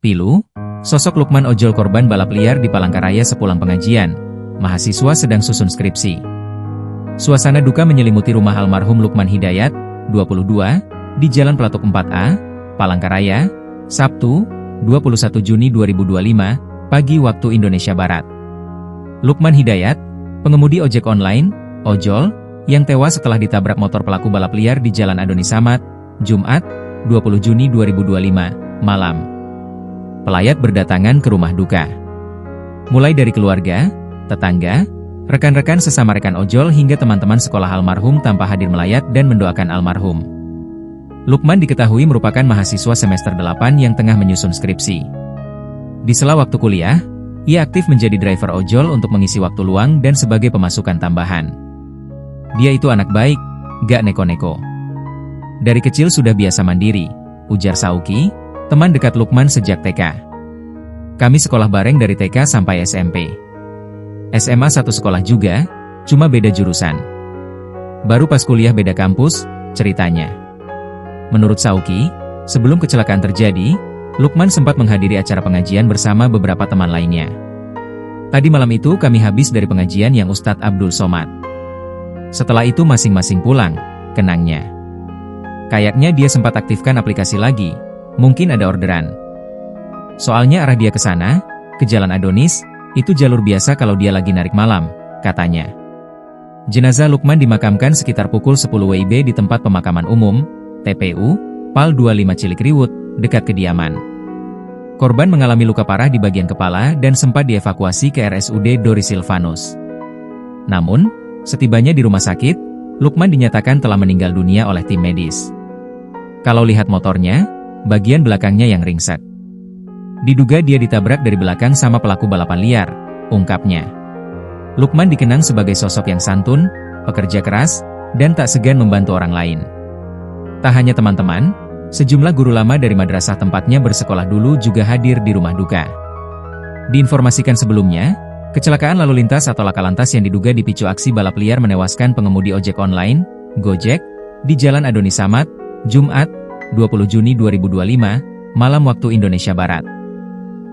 Pilu, sosok Lukman ojol korban balap liar di Palangkaraya sepulang pengajian. Mahasiswa sedang susun skripsi. Suasana duka menyelimuti rumah almarhum Lukman Hidayat, 22, di Jalan Pelatuk 4A, Palangkaraya, Sabtu, 21 Juni 2025, pagi waktu Indonesia Barat. Lukman Hidayat, pengemudi ojek online, ojol, yang tewas setelah ditabrak motor pelaku balap liar di Jalan Adoni Samad, Jumat, 20 Juni 2025, malam. Pelayat berdatangan ke rumah duka. Mulai dari keluarga, tetangga, rekan-rekan sesama rekan ojol hingga teman-teman sekolah almarhum tanpa hadir melayat dan mendoakan almarhum. Lukman diketahui merupakan mahasiswa semester 8 yang tengah menyusun skripsi. Di sela waktu kuliah, ia aktif menjadi driver ojol untuk mengisi waktu luang dan sebagai pemasukan tambahan. Dia itu anak baik, gak neko-neko. Dari kecil sudah biasa mandiri, ujar Sauki, teman dekat Lukman sejak TK. Kami sekolah bareng dari TK sampai SMP. SMA satu sekolah juga, cuma beda jurusan. Baru pas kuliah beda kampus, ceritanya. Menurut Sauki, sebelum kecelakaan terjadi, Lukman sempat menghadiri acara pengajian bersama beberapa teman lainnya. Tadi malam itu kami habis dari pengajian yang Ustadz Abdul Somad. Setelah itu masing-masing pulang, kenangnya. Kayaknya dia sempat aktifkan aplikasi lagi, mungkin ada orderan. Soalnya arah dia ke sana, ke Jalan Adonis, itu jalur biasa kalau dia lagi narik malam, katanya. Jenazah Lukman dimakamkan sekitar pukul 10 WIB di tempat pemakaman umum, TPU, Pal 25 Cilikriwut, dekat kediaman. Korban mengalami luka parah di bagian kepala dan sempat dievakuasi ke RSUD Dori Silvanus. Namun, setibanya di rumah sakit, Lukman dinyatakan telah meninggal dunia oleh tim medis. Kalau lihat motornya, bagian belakangnya yang ringsek. Diduga dia ditabrak dari belakang sama pelaku balapan liar, ungkapnya. Lukman dikenang sebagai sosok yang santun, pekerja keras, dan tak segan membantu orang lain. Tak hanya teman-teman, sejumlah guru lama dari madrasah tempatnya bersekolah dulu juga hadir di rumah duka. Diinformasikan sebelumnya, kecelakaan lalu lintas atau laka lantas yang diduga dipicu aksi balap liar menewaskan pengemudi ojek online, Gojek, di Jalan Adoni Samad, Jumat, 20 Juni 2025, malam waktu Indonesia Barat.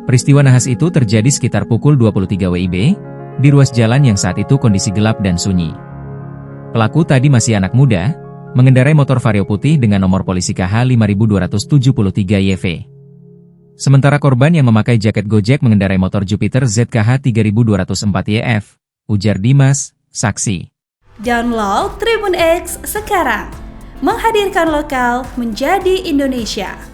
Peristiwa nahas itu terjadi sekitar pukul 23 WIB, di ruas jalan yang saat itu kondisi gelap dan sunyi. Pelaku tadi masih anak muda, mengendarai motor Vario putih dengan nomor polisi KH 5273 YV. Sementara korban yang memakai jaket Gojek mengendarai motor Jupiter ZKH 3204 YF, ujar Dimas, saksi. Download Tribun X sekarang, menghadirkan lokal menjadi Indonesia.